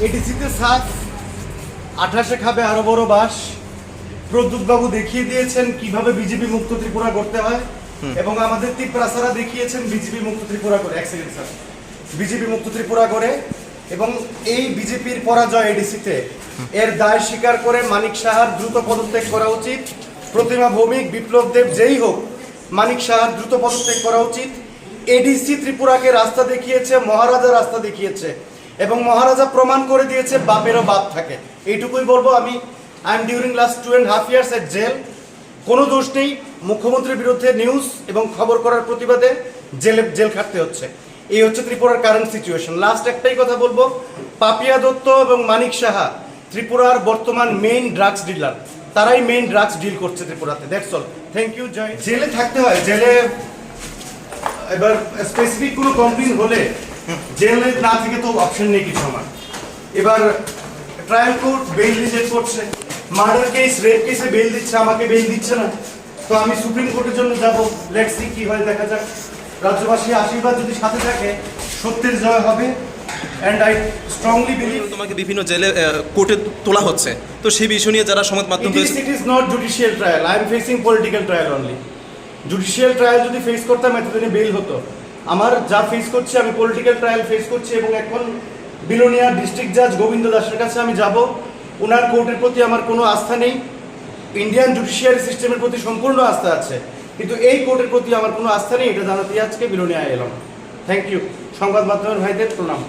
এডিসিতে সাত 28-এ খাবে আরো বড় বাস। প্রদ্যুৎ বাবু দেখিয়ে দিয়েছেন কিভাবে বিজেপি মুক্ত ত্রিপুরা করতে হয় এবং আমাদের তিপ্রাসারা দেখিয়েছেন বিজেপি মুক্ত ত্রিপুরা করে। এক সেকেন্ড স্যার, বিজেপি মুক্ত ত্রিপুরা করে এবং এই বিজেপির পরাজয় এডিসিতে এর দায় স্বীকার করে মানিক সাহার দ্রুত পদত্যাগ করা উচিত। প্রতিমা ভৌমিক, বিপ্লব দেব যেই হোক, মানিক সাহার দ্রুত পদত্যাগ করা উচিত। এডিসি ত্রিপুরাকে রাস্তা দেখিয়েছে, মহারাজা রাস্তা দেখিয়েছে এবং মহারাজা প্রমাণ করে দিয়েছে বাপেরও বাপ থাকে। এইটুকুই বলবো। I am during last 2.5 years at jail. কোনো দোষ নেই, মুখ্যমন্ত্রীর বিরুদ্ধে নিউজ এবং খবর করার প্রতিবাদে জেল খাটতে হচ্ছে। এই হচ্ছে ত্রিপুরার কারেন্ট সিচুয়েশন। লাস্ট একটাই কথা বলবো, পাপিয়া দত্ত এবং মানিক সাহা ত্রিপুরার বর্তমান মেইন ড্রাগস ডিলার। তারাই মেইন ড্রাগস ডিল করছে ত্রিপুরাতে। That's all, thank you. জয়। জেলে থাকতে হয়, জেলে এবার স্পেসিফিক কোনো কমপ্লেন হলে জেলে না থেকে তো অপশন নেই কিছু আমার। এবার ট্রায়াল কোর্ট বেইল রিজেক্ট করছে, মার্ডার কেস, রেপ কেসে বেইল দিচ্ছে, আমাকে বেইল দিচ্ছে না। তো আমি সুপ্রিম কোর্টের জন্য যাব। লেটস সি কি হয়, দেখা যাক। রাজ্যবাসী আশীর্বাদ যদি সাথে থাকে, সত্যের জয় হবে। And I strongly believe. তোমাকে বিভিন্ন জেলে কোর্টে তোলা হচ্ছে, তো সেই বিষয় নিয়ে যারা সংবাদ মাধ্যম it is not judicial trial, I am facing political trial only. Judicial trial যদি ফেস করতাম এতদিনে বেইল হতো। আমার যা ফেস করছি, আমি পলিটিক্যাল ট্রায়াল ফেস করছি এবং এখন বিলোনিয়া ডিস্ট্রিক্ট জাজ গোবিন্দ দাসের কাছে আমি যাব। ওনার কোর্টের প্রতি আমার কোনো আস্থা নেই। ইন্ডিয়ান জুডিশিয়ারি সিস্টেমের প্রতি সম্পূর্ণ আস্থা আছে, কিন্তু এই কোর্টের প্রতি আমার কোনো আস্থা নেই। এটা জানাতে আজকে বিলোনিয়ায় এলাম। Thank you. সংবাদ মাধ্যমের ভাইদের প্রণাম।